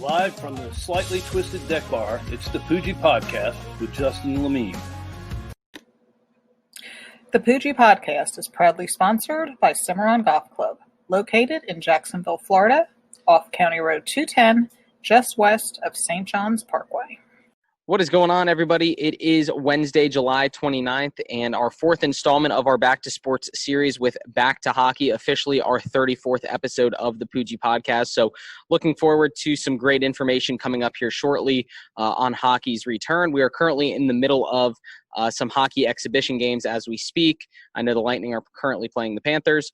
Live from the slightly twisted deck bar, it's the Poojie Podcast with Justin Lemine. The Poojie Podcast is proudly sponsored by Cimarron Golf Club, located in Jacksonville, Florida, off County Road 210, just west of St. John's Parkway. What is going on, everybody? It is Wednesday, July 29th, and our fourth installment of our Back to Sports series with Back to Hockey, officially our 34th episode of the Poojie Podcast. So looking forward to some great information coming up here shortly on hockey's return. We are currently in the middle of some hockey exhibition games as we speak. I know the Lightning are currently playing the Panthers,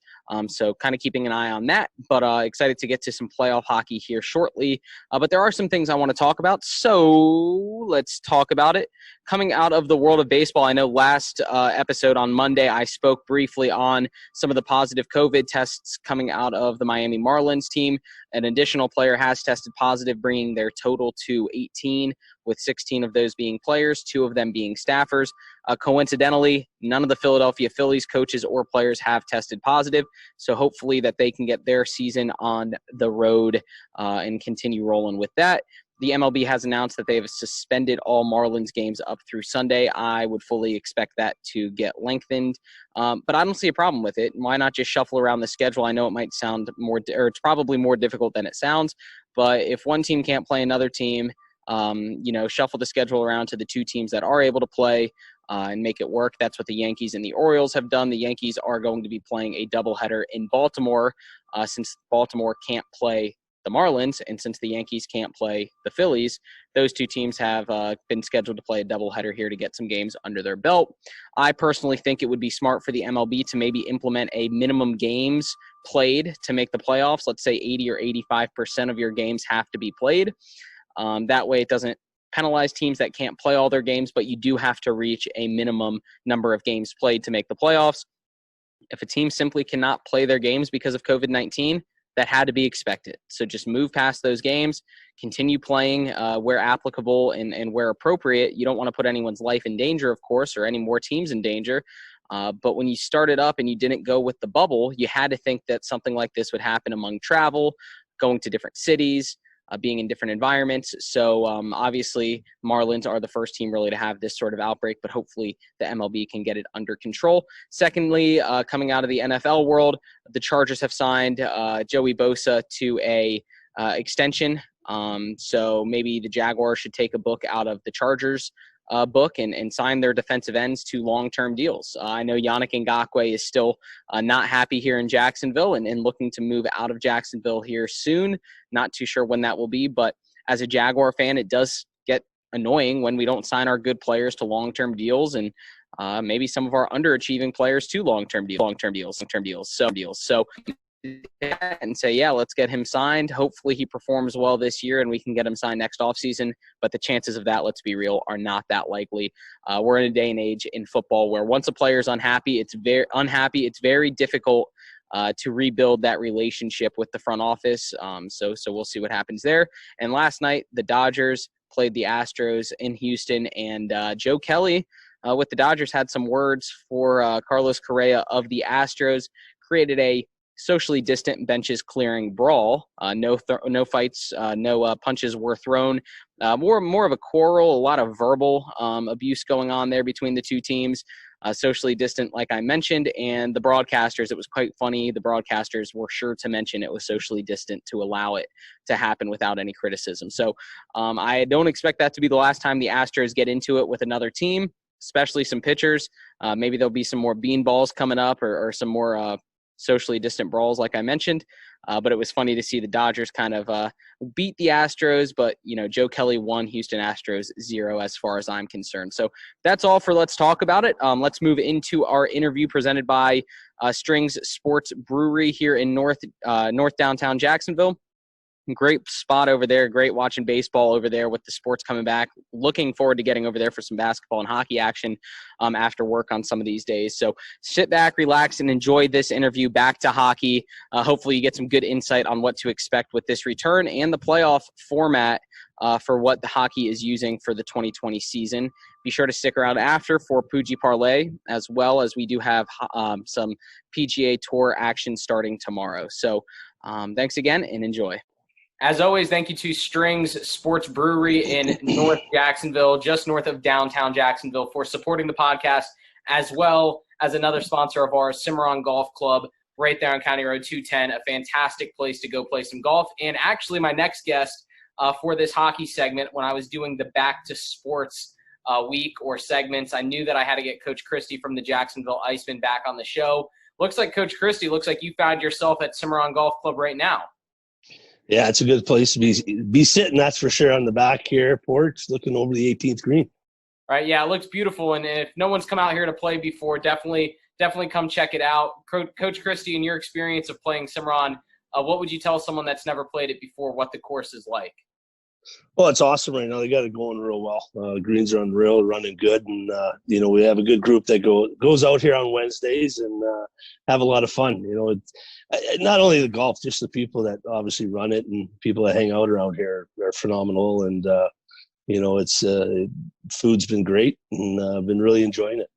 so kind of keeping an eye on that, but excited to get to some playoff hockey here shortly. But there are some things I want to talk about, so let's talk about it. Coming out of the world of baseball, I know last episode on Monday I spoke briefly on some of the positive COVID tests coming out of the Miami Marlins team. An additional player has tested positive, bringing their total to 18, with 16 of those being players, 2 of them being staffers. Coincidentally, none of the Philadelphia Phillies coaches or players have tested positive, so hopefully that they can get their season on the road and continue rolling with that. The MLB has announced that they have suspended all Marlins games up through Sunday. I would fully expect that to get lengthened, but I don't see a problem with it. Why not just shuffle around the schedule? I know it might sound more, or it's probably more difficult than it sounds, but if one team can't play another team, shuffle the schedule around to the 2 teams that are able to play and make it work. That's what the Yankees and the Orioles have done. The Yankees are going to be playing a doubleheader in Baltimore since Baltimore can't play the Marlins, and since the Yankees can't play the Phillies, those 2 teams have been scheduled to play a doubleheader here to get some games under their belt. I personally think it would be smart for the MLB to maybe implement a minimum games played to make the playoffs. Let's say 80 or 85% of your games have to be played. That way it doesn't penalize teams that can't play all their games, but you do have to reach a minimum number of games played to make the playoffs. If a team simply cannot play their games because of COVID-19, that had to be expected. So just move past those games, continue playing where applicable and where appropriate. You don't want to put anyone's life in danger, of course, or any more teams in danger. But when you started up and you didn't go with the bubble, you had to think that something like this would happen among travel, going to different cities, being in different environments. So obviously Marlins are the first team really to have this sort of outbreak, but hopefully the MLB can get it under control. Secondly, coming out of the NFL world, the Chargers have signed Joey Bosa to a extension. So maybe the Jaguars should take a book out of the Chargers book and sign their defensive ends to long-term deals. I know Yannick Ngakoue is still not happy here in Jacksonville and looking to move out of Jacksonville here soon. Not too sure when that will be, but as a Jaguar fan, it does get annoying when we don't sign our good players to long-term deals and maybe some of our underachieving players to long-term deals. So and say, yeah, let's get him signed. Hopefully he performs well this year and we can get him signed next offseason. But the chances of that, let's be real, are not that likely. We're in a day and age in football where once a player is unhappy, it's very difficult to rebuild that relationship with the front office. So we'll see what happens there. And last night, the Dodgers played the Astros in Houston, and Joe Kelly with the Dodgers had some words for Carlos Correa of the Astros, created a socially distant benches clearing brawl. No fights, no punches were thrown. More of a quarrel, a lot of verbal abuse going on there between the 2 teams. Socially distant, like I mentioned, and the broadcasters, it was quite funny. The broadcasters were sure to mention it was socially distant to allow it to happen without any criticism. So I don't expect that to be the last time the Astros get into it with another team, especially some pitchers. Maybe there'll be some more beanballs coming up or some more socially distant brawls, like I mentioned. But it was funny to see the Dodgers kind of beat the Astros, but, Joe Kelly won, Houston Astros 0 as far as I'm concerned. So that's all for Let's Talk About It. Let's move into our interview presented by Strings Sports Brewery here in North downtown Jacksonville. Great spot over there. Great watching baseball over there with the sports coming back. Looking forward to getting over there for some basketball and hockey action after work on some of these days. So sit back, relax, and enjoy this interview. Back to hockey. Hopefully you get some good insight on what to expect with this return and the playoff format for what the hockey is using for the 2020 season. Be sure to stick around after for Poojie Parlay, as well as we do have some PGA Tour action starting tomorrow. So thanks again and enjoy. As always, thank you to Strings Sports Brewery in North Jacksonville, just north of downtown Jacksonville, for supporting the podcast, as well as another sponsor of ours, Cimarron Golf Club, right there on County Road 210, a fantastic place to go play some golf. And actually, my next guest for this hockey segment, when I was doing the Back to Sports week or segments, I knew that I had to get Coach Christie from the Jacksonville Icemen back on the show. Looks like, Coach Christie, looks like you found yourself at Cimarron Golf Club right now. Yeah, it's a good place to be sitting, that's for sure, on the back here porch, looking over the 18th green. Right, yeah, it looks beautiful, and if no one's come out here to play before, definitely come check it out. Coach Christie, in your experience of playing Cimarron, what would you tell someone that's never played it before what the course is like? Well, it's awesome right now. They got it going real well. Greens are unreal, running good, and we have a good group that goes out here on Wednesdays and have a lot of fun. It's not only the golf, just the people that obviously run it and people that hang out around here are phenomenal. And it's food's been great, and I've been really enjoying it.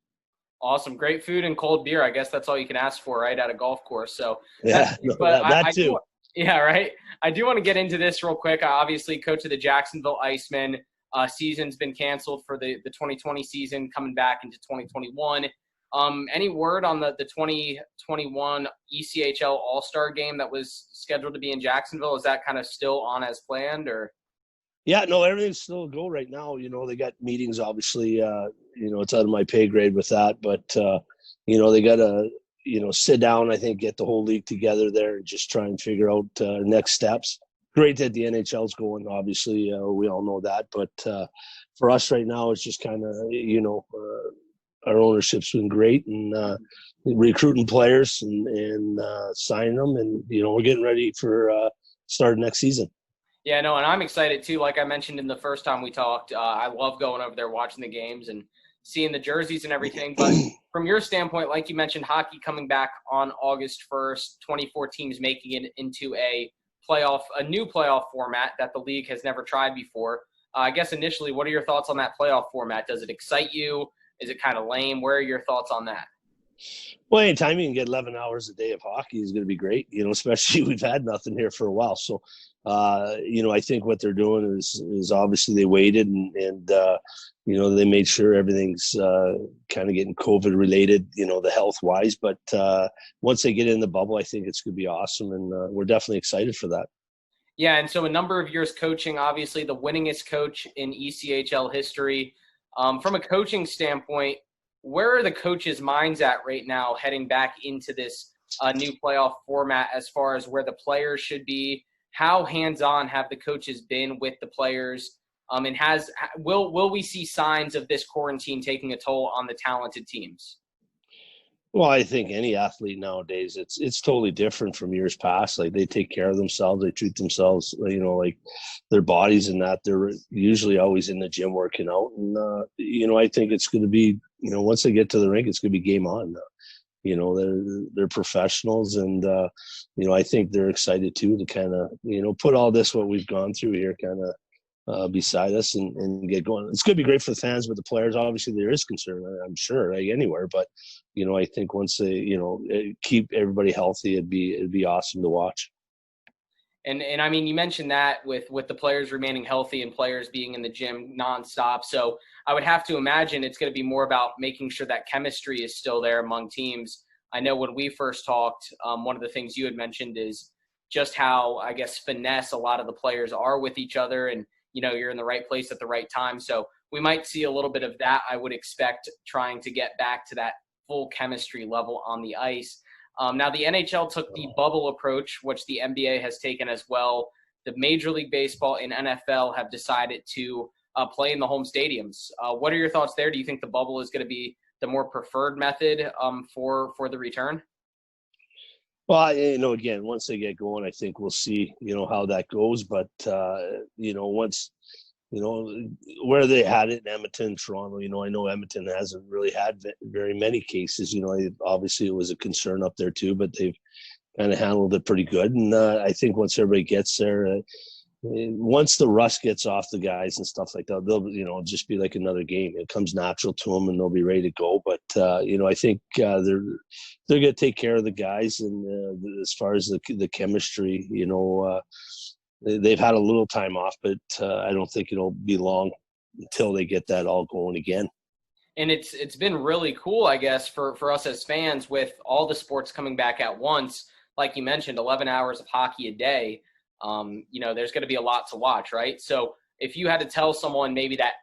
Awesome, great food and cold beer. I guess that's all you can ask for, right, at a golf course. So yeah, that too. Yeah, right. I do want to get into this real quick. I obviously coach of the Jacksonville Icemen. Season's been canceled for the 2020 season, coming back into 2021. Any word on the 2021 ECHL All-Star game that was scheduled to be in Jacksonville? Is that kind of still on as planned, or? Yeah, no, everything's still go right now. They got meetings, obviously. It's out of my pay grade with that, but they got to sit down, I think, get the whole league together there and just try and figure out next steps. Great that the NHL's going, obviously. We all know that. But for us right now, it's just kind of, our ownership's been great and recruiting players and signing them. And, we're getting ready for start of next season. Yeah, no, and I'm excited too. Like I mentioned in the first time we talked, I love going over there, watching the games and seeing the jerseys and everything. But from your standpoint, like you mentioned, hockey coming back on August 1st, 24 teams making it into a new playoff format that the league has never tried before. I guess initially, what are your thoughts on that playoff format? Does it excite you? Is it kind of lame? Where are your thoughts on that? Well, anytime you can get 11 hours a day of hockey is going to be great, especially we've had nothing here for a while. So, I think what they're doing is obviously they waited and they made sure everything's kind of getting COVID related, the health wise. But once they get in the bubble, I think it's going to be awesome. And we're definitely excited for that. Yeah. And so a number of years coaching, obviously the winningest coach in ECHL history. From a coaching standpoint, where are the coaches' minds at right now heading back into this new playoff format as far as where the players should be? How hands-on have the coaches been with the players? And will we see signs of this quarantine taking a toll on the talented teams? Well, I think any athlete nowadays, it's totally different from years past. Like, they take care of themselves, they treat themselves, like their bodies and that. They're usually always in the gym working out. And, I think it's going to be, once they get to the rink, it's going to be game on. They're professionals, and I think they're excited too to kind of put all this what we've gone through here kind of beside us and get going. It's going to be great for the fans, but the players, obviously there is concern, I'm sure, like anywhere. But I think once they keep everybody healthy, it'd be awesome to watch. And I mean, you mentioned that with the players remaining healthy and players being in the gym nonstop. So I would have to imagine it's going to be more about making sure that chemistry is still there among teams. I know when we first talked, one of the things you had mentioned is just how, I guess, finesse a lot of the players are with each other, and you're in the right place at the right time. So we might see a little bit of that, I would expect, trying to get back to that full chemistry level on the ice. Now, the NHL took the bubble approach, which the NBA has taken as well. The Major League Baseball and NFL have decided to play in the home stadiums. What are your thoughts there? Do you think the bubble is going to be the more preferred method for the return? Well, again, once they get going, I think we'll see, how that goes. But, once, where they had it in Edmonton, Toronto, I know Edmonton hasn't really had very many cases. Obviously it was a concern up there too, but they've kind of handled it pretty good. And I think once everybody gets there, once the rust gets off the guys and stuff like that, they'll, just be like another game. It comes natural to them and they'll be ready to go. But, I think they're going to take care of the guys. And as far as the chemistry, they've had a little time off, but I don't think it'll be long until they get that all going again. And it's been really cool, I guess, for us as fans with all the sports coming back at once. Like you mentioned, 11 hours of hockey a day. There's going to be a lot to watch, right? So if you had to tell someone maybe that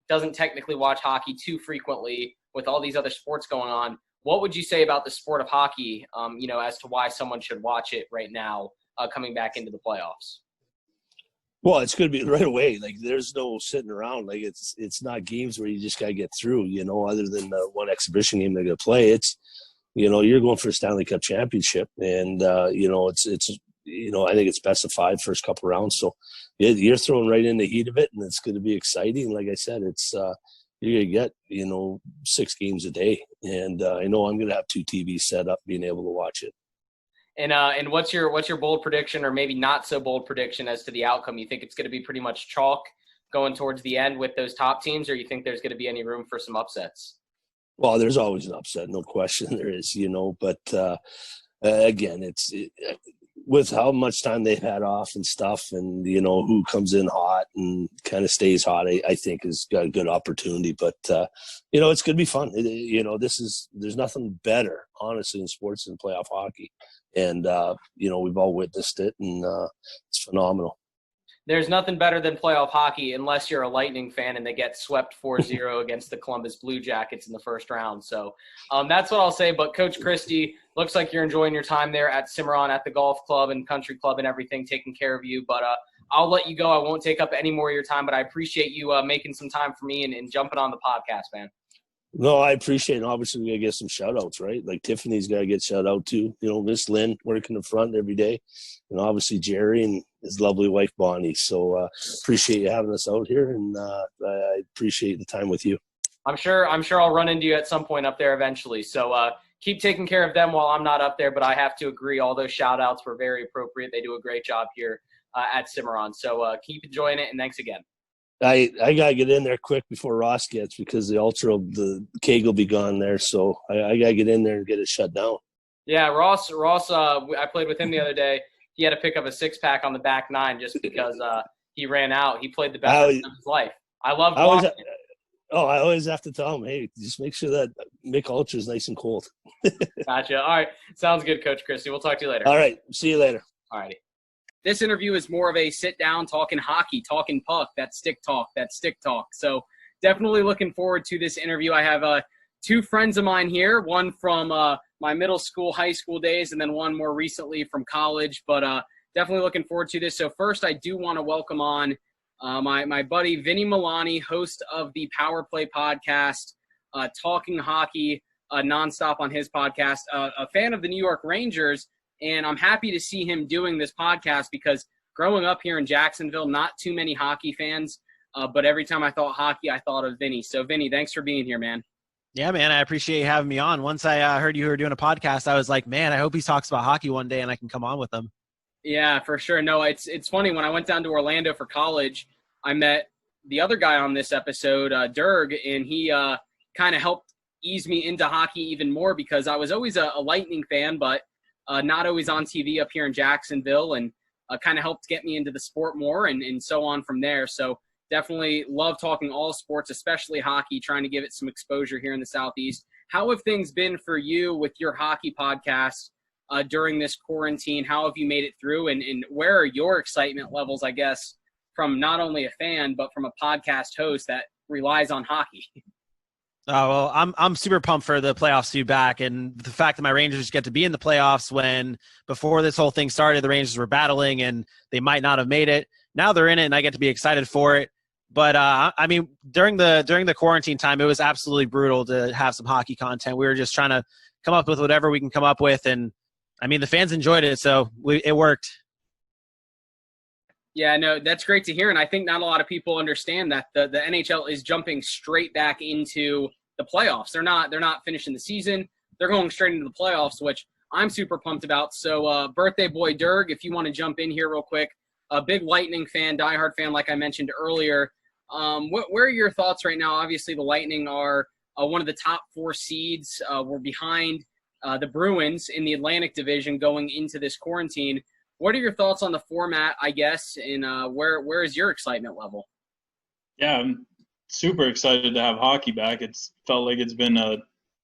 doesn't technically watch hockey too frequently with all these other sports going on, what would you say about the sport of hockey, as to why someone should watch it right now coming back into the playoffs? Well, it's going to be right away. Like, there's no sitting around. Like, it's not games where you just got to get through, other than the one exhibition game they're going to play. It's, you're going for a Stanley Cup championship. And, I think it's best of 5 first couple rounds. So you're throwing right in the heat of it, and it's going to be exciting. Like I said, it's you're going to get, 6 games a day. And I know I'm going to have 2 TVs set up being able to watch it. And what's your bold prediction, or maybe not so bold prediction, as to the outcome? You think it's going to be pretty much chalk going towards the end with those top teams, or you think there's going to be any room for some upsets? Well, there's always an upset, no question there is, but again, with how much time they've had off and stuff, and who comes in hot and kind of stays hot, I think has got a good opportunity. But it's going to be fun. There's nothing better, honestly, in sports than playoff hockey, and we've all witnessed it, and it's phenomenal. There's nothing better than playoff hockey unless you're a Lightning fan and they get swept 4-0 against the Columbus Blue Jackets in the first round. So that's what I'll say. But Coach Christie, looks like you're enjoying your time there at Cimarron, at the golf club and country club and everything, taking care of you. But I'll let you go. I won't take up any more of your time, but I appreciate you making some time for me and jumping on the podcast, man. No, I appreciate it. Obviously, we got to get some shout-outs, right? Like Tiffany's got to get shout-out too. Miss Lynn working the front every day. Obviously Jerry and his lovely wife, Bonnie. So appreciate you having us out here, and I appreciate the time with you. I'm sure I'll run into you at some point up there eventually. So keep taking care of them while I'm not up there, but I have to agree, all those shout-outs were very appropriate. They do a great job here at Cimarron. So keep enjoying it, and thanks again. I got to get in there quick before Ross gets, because the keg will be gone there. So I got to get in there and get it shut down. Yeah, Ross, I played with him the other day. He had to pick up a 6-pack on the back 9 just because he ran out. He played the best of his life. I always have to tell him, hey, just make sure that Mick Ultra is nice and cold. Gotcha. All right. Sounds good, Coach Christie. We'll talk to you later. All right. See you later. All righty. This interview is more of a sit-down talking hockey, talking puck, that stick talk. So definitely looking forward to this interview. I have 2 friends of mine here, one from my middle school, high school days, and then one more recently from college, but definitely looking forward to this. So first, I do want to welcome on my buddy Vinny Milani, host of the Power Play podcast, talking hockey nonstop on his podcast, a fan of the New York Rangers. And I'm happy to see him doing this podcast because growing up here in Jacksonville, not too many hockey fans, but every time I thought hockey, I thought of Vinny. So, Vinny, thanks for being here, man. Yeah, man, I appreciate you having me on. Once I heard you were doing a podcast, I was like, man, I hope he talks about hockey one day and I can come on with him. Yeah, for sure. No, it's funny. When I went down to Orlando for college, I met the other guy on this episode, Durg, and he kind of helped ease me into hockey even more because I was always a Lightning fan, but not always on TV up here in Jacksonville, and kind of helped get me into the sport more and so on from there. So definitely love talking all sports, especially hockey, trying to give it some exposure here in the Southeast. How have things been for you with your hockey podcast during this quarantine? How have you made it through, and where are your excitement levels, I guess, from not only a fan, but from a podcast host that relies on hockey? Oh, well, I'm super pumped for the playoffs to be back, and the fact that my Rangers get to be in the playoffs when before this whole thing started, the Rangers were battling and they might not have made it. Now they're in it, and I get to be excited for it. But I mean, during the quarantine time, it was absolutely brutal to have some hockey content. We were just trying to come up with whatever we can come up with, and I mean, the fans enjoyed it, so it worked. Yeah, no, that's great to hear, and I think not a lot of people understand that the NHL is jumping straight back into the playoffs. They're not finishing the season. They're going straight into the playoffs, which I'm super pumped about. So, birthday boy Durg, if you want to jump in here real quick, a big Lightning fan, diehard fan, like I mentioned earlier. Where are your thoughts right now? Obviously, the Lightning are one of the top 4 seeds. We're behind the Bruins in the Atlantic Division going into this quarantine. What are your thoughts on the format, I guess, and where is your excitement level? Yeah, I'm super excited to have hockey back. It's felt like it's been a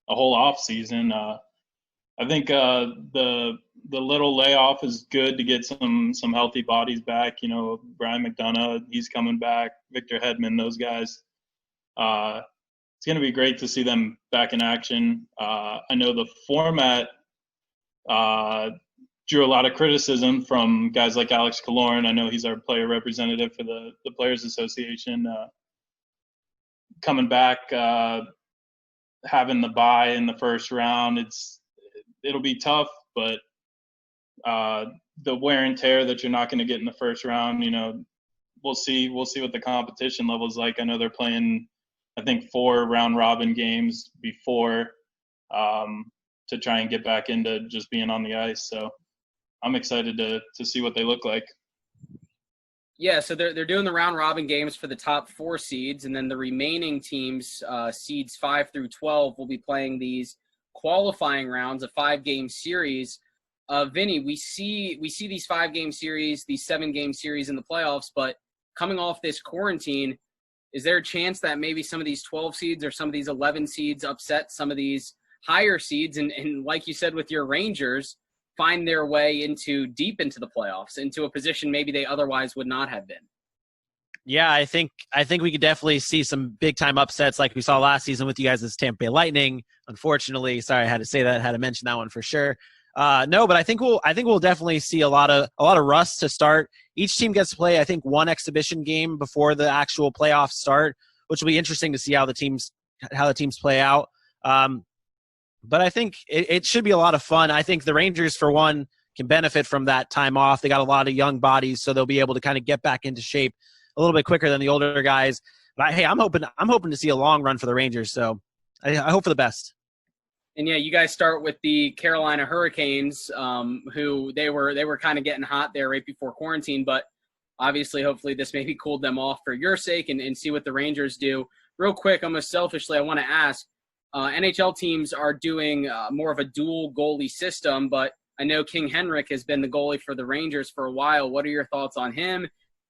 whole off season. I think the little layoff is good to get some healthy bodies back. You know, Brian McDonough, he's coming back. Victor Hedman, those guys. It's going to be great to see them back in action. I know the format drew a lot of criticism from guys like Alex Killorn. I know he's our player representative for the Players Association. Coming back, having the bye in the first round, it'll be tough, but the wear and tear that you're not going to get in the first round, you know, we'll see what the competition level is like. I know they're playing, I think, 4 round robin games before to try and get back into just being on the ice. So I'm excited to see what they look like. Yeah, so they're doing the round robin games for the top 4 seeds, and then the remaining teams, seeds 5 through 12, will be playing these qualifying rounds, a 5-game series. Vinny, we see these 5-game series, these 7-game series in the playoffs, but coming off this quarantine, is there a chance that maybe some of these 12 seeds or some of these 11 seeds upset some of these higher seeds, and like you said with your Rangers, find their way deep into the playoffs, into a position maybe they otherwise would not have been? Yeah, I think we could definitely see some big time upsets like we saw last season with you guys as Tampa Bay Lightning. Unfortunately, sorry, I had to say that, had to mention that one for sure. No, but I think we'll definitely see a lot of rust to start. Each team gets to play, I think, one exhibition game before the actual playoffs start, which will be interesting to see how the teams play out. But I think it should be a lot of fun. I think the Rangers, for one, can benefit from that time off. They got a lot of young bodies, so they'll be able to kind of get back into shape a little bit quicker than the older guys. But hey, I'm hoping to see a long run for the Rangers. So I hope for the best. And yeah, you guys start with the Carolina Hurricanes, who they were kind of getting hot there right before quarantine, but obviously, hopefully, this maybe cooled them off for your sake, and see what the Rangers do. Real quick, almost selfishly, I want to ask. NHL teams are doing more of a dual goalie system, but I know King Henrik has been the goalie for the Rangers for a while. What are your thoughts on him?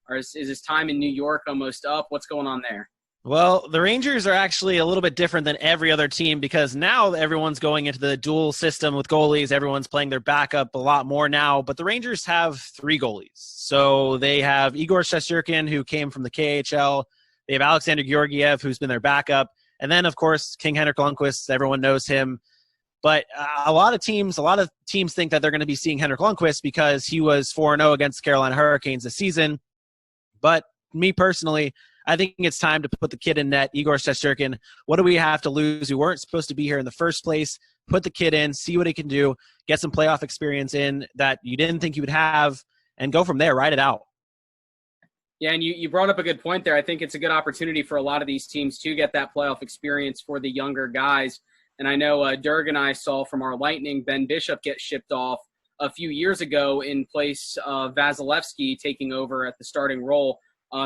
Or is his time in New York almost up? What's going on there? Well, the Rangers are actually a little bit different than every other team because now everyone's going into the dual system with goalies. Everyone's playing their backup a lot more now, but the Rangers have 3 goalies. So they have Igor Shesterkin, who came from the KHL. They have Alexander Georgiev, who's been their backup. And then, of course, King Henrik Lundqvist, everyone knows him. But a lot of teams think that they're going to be seeing Henrik Lundqvist because he was 4-0 against the Carolina Hurricanes this season. But me personally, I think it's time to put the kid in net, Igor Shesterkin. What do we have to lose? We weren't supposed to be here in the first place. Put the kid in, see what he can do, get some playoff experience in that you didn't think you would have, and go from there, ride it out. Yeah, and you brought up a good point there. I think it's a good opportunity for a lot of these teams to get that playoff experience for the younger guys. And I know Durg and I saw from our Lightning, Ben Bishop get shipped off a few years ago in place of Vasilevsky taking over at the starting role.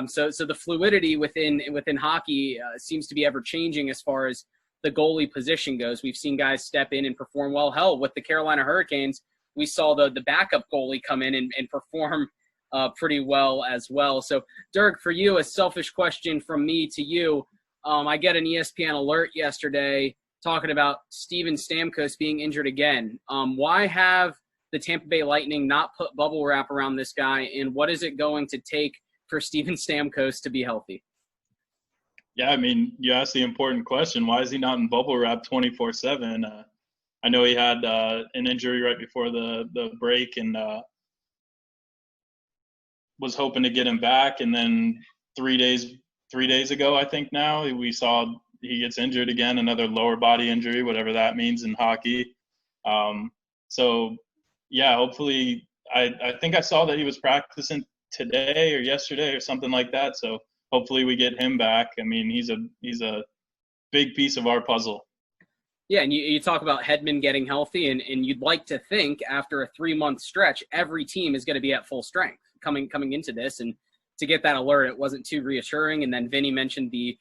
So the fluidity within hockey seems to be ever changing as far as the goalie position goes. We've seen guys step in and perform well. Hell, with the Carolina Hurricanes, we saw the backup goalie come in and perform pretty well as well. So, Durg, for you, a selfish question from me to you. I get an ESPN alert yesterday talking about Steven Stamkos being injured again. Why have the Tampa Bay Lightning not put bubble wrap around this guy, and what is it going to take for Steven Stamkos to be healthy? Yeah, I mean, you asked the important question. Why is he not in bubble wrap 24/7? I know he had an injury right before the break and was hoping to get him back. And then 3 days ago, I think now, we saw he gets injured again, another lower body injury, whatever that means in hockey. So, yeah, hopefully I think I saw that he was practicing today or yesterday or something like that. So hopefully we get him back. I mean, he's a big piece of our puzzle. Yeah, and you talk about Hedman getting healthy, and you'd like to think after a 3-month stretch, every team is going to be at full strength coming into this. And to get that alert, it wasn't too reassuring. And then Vinny mentioned the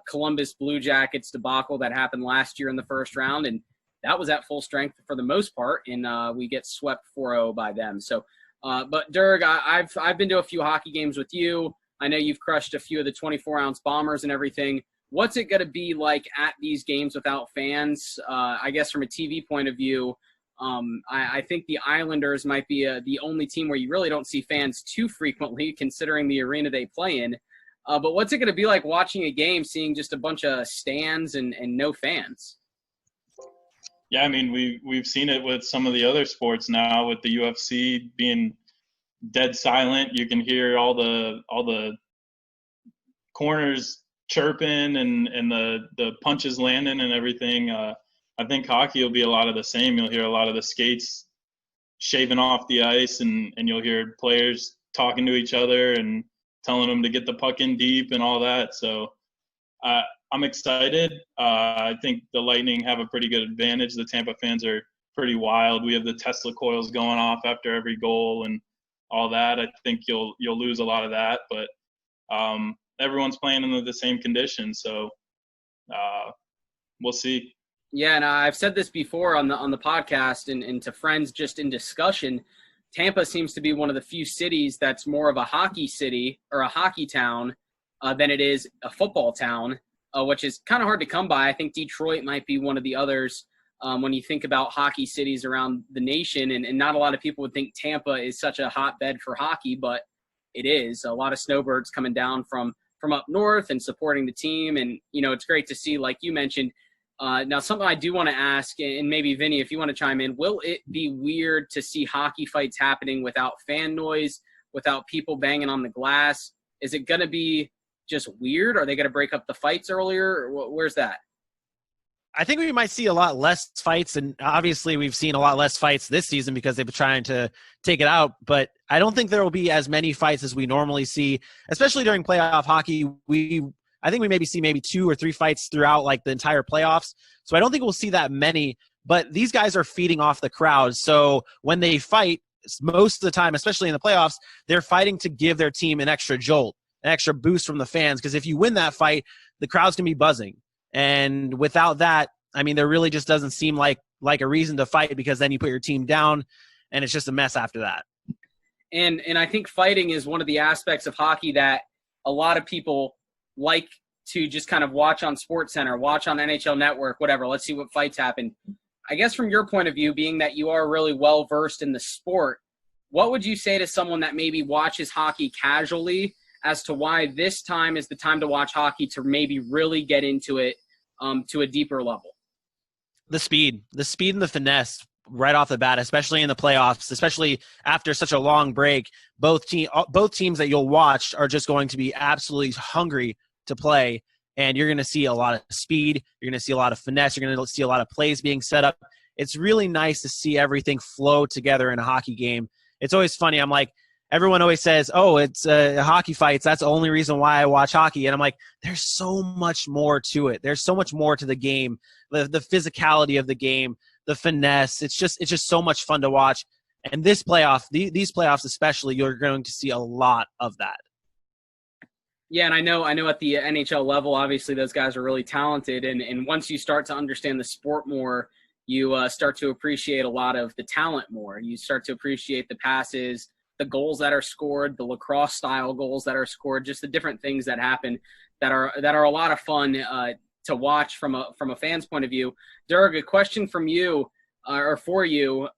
Columbus Blue Jackets debacle that happened last year in the first round, and that was at full strength for the most part, and we get swept 4-0 by them. So But Durg, I've been to a few hockey games with you. I know you've crushed a few of the 24-ounce bombers and everything. What's it going to be like at these games without fans? I guess from a TV point of view, I think the Islanders might be the only team where you really don't see fans too frequently, considering the arena they play in. But what's it going to be like watching a game, seeing just a bunch of stands and no fans? Yeah, I mean, we've seen it with some of the other sports now, with the UFC being dead silent. You can hear all the corners chirping and the punches landing and everything. I think hockey will be a lot of the same. You'll hear a lot of the skates shaving off the ice, and you'll hear players talking to each other and telling them to get the puck in deep and all that. So I'm excited. I think the Lightning have a pretty good advantage. The Tampa fans are pretty wild. We have the Tesla coils going off after every goal and all that. I think you'll lose a lot of that, but everyone's playing in the same conditions, so we'll see. Yeah, and I've said this before on the podcast and to friends just in discussion. Tampa seems to be one of the few cities that's more of a hockey city or a hockey town than it is a football town, which is kind of hard to come by. I think Detroit might be one of the others when you think about hockey cities around the nation, and not a lot of people would think Tampa is such a hotbed for hockey, but it is. A lot of snowbirds coming down from up north and supporting the team, and it's great to see, like you mentioned. Now, something I do want to ask, and maybe Vinny, if you want to chime in, will it be weird to see hockey fights happening without fan noise, without people banging on the glass? Is it going to be just weird? Are they going to break up the fights earlier? Where's that? I think we might see a lot less fights, and obviously we've seen a lot less fights this season because they've been trying to take it out, but I don't think there will be as many fights as we normally see, especially during playoff hockey. I think we maybe see 2 or 3 fights throughout like the entire playoffs. So I don't think we'll see that many, but these guys are feeding off the crowd. So when they fight, most of the time, especially in the playoffs, they're fighting to give their team an extra jolt, an extra boost from the fans. Because if you win that fight, the crowd's going to be buzzing. And without that, I mean, there really just doesn't seem like a reason to fight, because then you put your team down and it's just a mess after that. And I think fighting is one of the aspects of hockey that a lot of people like to just kind of watch on SportsCenter, watch on NHL Network, whatever. Let's see what fights happen. I guess from your point of view, being that you are really well-versed in the sport, what would you say to someone that maybe watches hockey casually as to why this time is the time to watch hockey to maybe really get into it to a deeper level? The speed and the finesse right off the bat, especially in the playoffs, especially after such a long break. Both teams that you'll watch are just going to be absolutely hungry to play, and you're going to see a lot of speed. You're going to see a lot of finesse. You're going to see a lot of plays being set up. It's really nice to see everything flow together in a hockey game. It's always funny. I'm like, everyone always says, oh, it's hockey fights. That's the only reason why I watch hockey. And I'm like, there's so much more to it. There's so much more to the game, the physicality of the game, the finesse. It's just so much fun to watch. And this playoff, these playoffs especially, you're going to see a lot of that. Yeah, and I know at the NHL level, obviously those guys are really talented. And once you start to understand the sport more, you start to appreciate a lot of the talent more. You start to appreciate the passes, the goals that are scored, the lacrosse style goals that are scored, just the different things that happen that are a lot of fun to watch from a fan's point of view. Durg, a question from you or for you,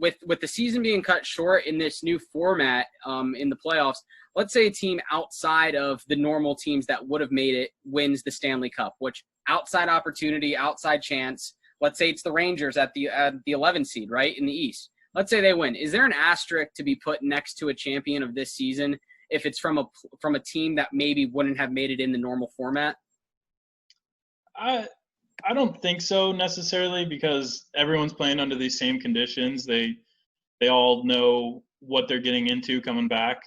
with the season being cut short in this new format in the playoffs, let's say a team outside of the normal teams that would have made it wins the Stanley Cup, which outside opportunity, outside chance. Let's say it's the Rangers at the 11 seed, right, in the East. Let's say they win. Is there an asterisk to be put next to a champion of this season if it's from a team that maybe wouldn't have made it in the normal format? I don't think so necessarily, because everyone's playing under these same conditions. They all know what they're getting into coming back.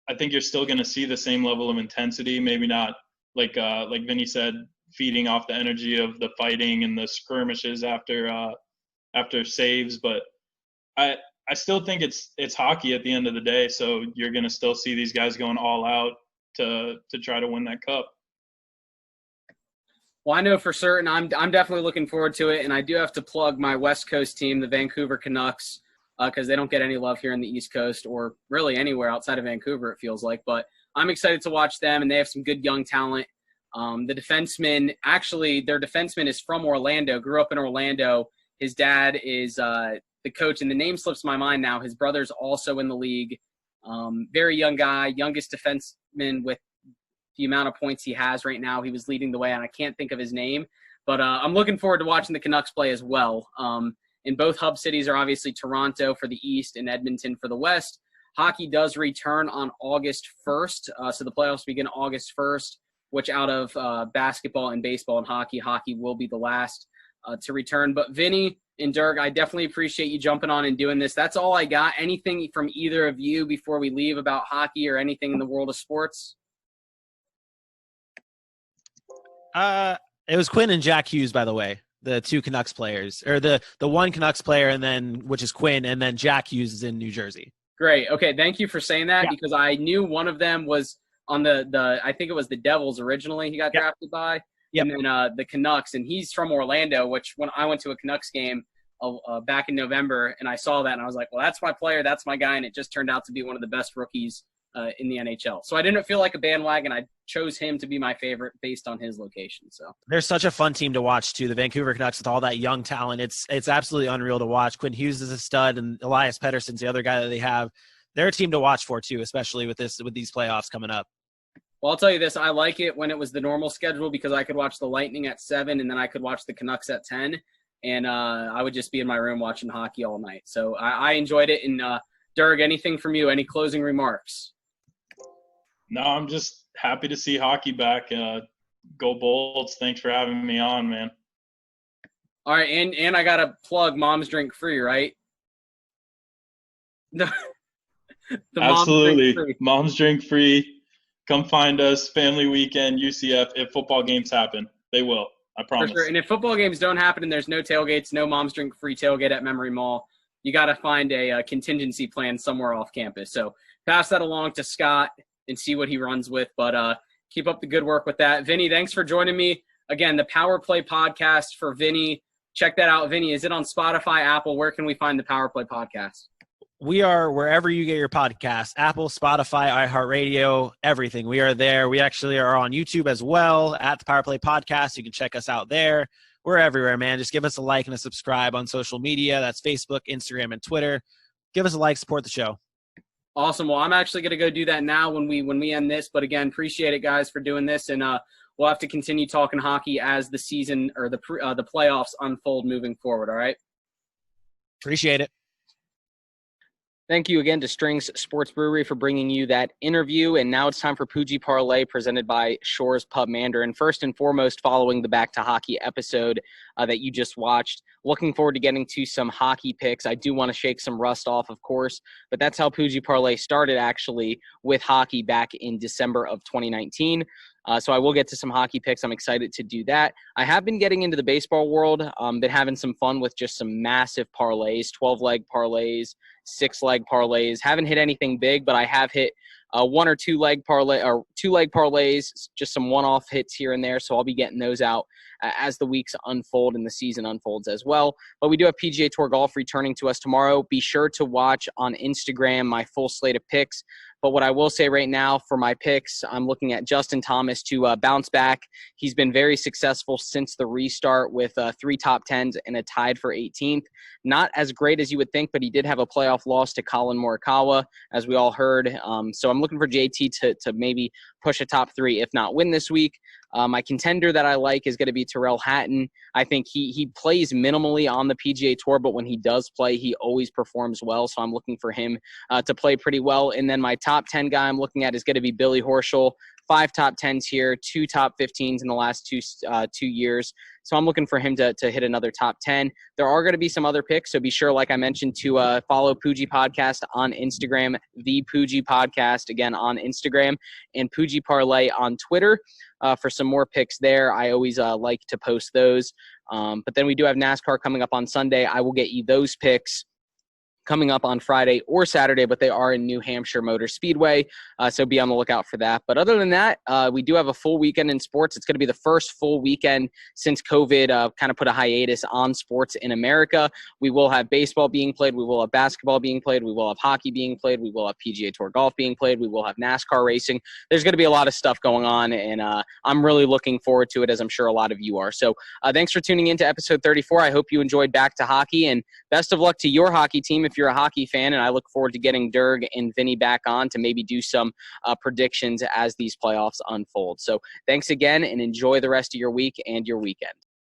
I think you're still going to see the same level of intensity. Maybe not like Vinny said, feeding off the energy of the fighting and the skirmishes after saves, but I still think it's hockey at the end of the day. So you're going to still see these guys going all out to try to win that cup. Well, I know for certain I'm definitely looking forward to it, and I do have to plug my West Coast team, the Vancouver Canucks. because they don't get any love here in the East Coast or really anywhere outside of Vancouver, it feels like. But I'm excited to watch them, and they have some good young talent. The defenseman, actually, their defenseman is from Orlando, grew up in Orlando. His dad is the coach, and the name slips my mind now. His brother's also in the league. Very young guy, youngest defenseman with the amount of points he has right now. He was leading the way, and I can't think of his name. But I'm looking forward to watching the Canucks play as well. And both hub cities are obviously Toronto for the East and Edmonton for the West. Hockey does return on August 1st. So the playoffs begin August 1st, which out of basketball and baseball and hockey will be the last to return. But Vinny and Durg, I definitely appreciate you jumping on and doing this. That's all I got. Anything from either of you before we leave about hockey or anything in the world of sports? It was Quinn and Jack Hughes, by the way, the two Canucks players, or the one Canucks player, and then which is Quinn, and then Jack Hughes is in New Jersey. Great. Okay, thank you for saying that because I knew one of them was on the I think it was the Devils originally he got drafted by, and then the Canucks, and he's from Orlando, which when I went to a Canucks game back in November, and I saw that, and I was like, well, that's my player, that's my guy, and it just turned out to be one of the best rookies in the NHL. So I didn't feel like a bandwagon. I chose him to be my favorite based on his location. So they're such a fun team to watch too. The Vancouver Canucks with all that young talent. It's absolutely unreal to watch. Quinn Hughes is a stud, and Elias Pettersson's the other guy that they have. They're a team to watch for too, especially with these playoffs coming up. Well, I'll tell you this. I like it when it was the normal schedule because I could watch the Lightning at 7 and then I could watch the Canucks at 10. And I would just be in my room watching hockey all night. So I enjoyed it. And Durg, anything from you? Any closing remarks? No, I'm just happy to see hockey back. Go Bolts. Thanks for having me on, man. All right, and I got to plug Mom's Drink Free, right? Absolutely. Mom's Drink Free. Come find us, family weekend, UCF, if football games happen. They will, I promise. For sure. And if football games don't happen and there's no tailgates, no Mom's Drink Free tailgate at Memory Mall, you got to find a contingency plan somewhere off campus. So pass that along to Scott and see what he runs with. But keep up the good work with that. Vinny, thanks for joining me. Again, the Power Play podcast for Vinny. Check that out, Vinny. Is it on Spotify, Apple? Where can we find the Power Play podcast? We are wherever you get your podcasts, Apple, Spotify, iHeartRadio, everything. We are there. We actually are on YouTube as well at the Power Play podcast. You can check us out there. We're everywhere, man. Just give us a like and a subscribe on social media. That's Facebook, Instagram, and Twitter. Give us a like, support the show. Awesome. Well, I'm actually going to go do that now when we end this. But again, appreciate it, guys, for doing this. And we'll have to continue talking hockey as the season or the playoffs unfold moving forward. All right. Appreciate it. Thank you again to Strings Sports Brewery for bringing you that interview. And now it's time for Poojie Parlay presented by Shore's Pub Mandarin. First and foremost, following the Back to Hockey episode that you just watched, looking forward to getting to some hockey picks. I do want to shake some rust off, of course, but that's how Poojie Parlay started actually with hockey back in December of 2019. So I will get to some hockey picks. I'm excited to do that. I have been getting into the baseball world. Been having some fun with just some massive parlays, 12-leg parlays, 6-leg parlays. Haven't hit anything big, but I have hit one or two-leg parlay or 2-leg parlays, just some one-off hits here and there. So I'll be getting those out as the weeks unfold and the season unfolds as well. But we do have PGA Tour golf returning to us tomorrow. Be sure to watch on Instagram my full slate of picks. But what I will say right now for my picks, I'm looking at Justin Thomas to bounce back. He's been very successful since the restart with 3 top 10s and a tied for 18th. Not as great as you would think, but he did have a playoff loss to Colin Morikawa, as we all heard. So I'm looking for JT to maybe push a top 3, if not win this week. My contender that I like is going to be Tyrrell Hatton. I think he plays minimally on the PGA Tour, but when he does play, he always performs well. So I'm looking for him to play pretty well. And then my top 10 guy I'm looking at is going to be Billy Horschel. 5 top 10s here, 2 top 15s in the last 2 years. So I'm looking for him to hit another top 10. There are going to be some other picks, so be sure, like I mentioned, to follow Poojie Podcast on Instagram, the Poojie Podcast, again, on Instagram, and Poojie Parlay on Twitter for some more picks there. I always like to post those. But then we do have NASCAR coming up on Sunday. I will get you those picks coming up on Friday or Saturday, but they are in New Hampshire Motor Speedway, so be on the lookout for that. But other than that, we do have a full weekend in sports. It's going to be the first full weekend since COVID kind of put a hiatus on sports in America. We will have baseball being played. We will have basketball being played. We will have hockey being played. We will have PGA Tour golf being played. We will have NASCAR racing. There's going to be a lot of stuff going on, and I'm really looking forward to it, as I'm sure a lot of you are. So thanks for tuning in to episode 34. I hope you enjoyed Back to Hockey, and best of luck to your hockey team if you're a hockey fan, and I look forward to getting Durg and Vinny back on to maybe do some predictions as these playoffs unfold. So thanks again, and enjoy the rest of your week and your weekend.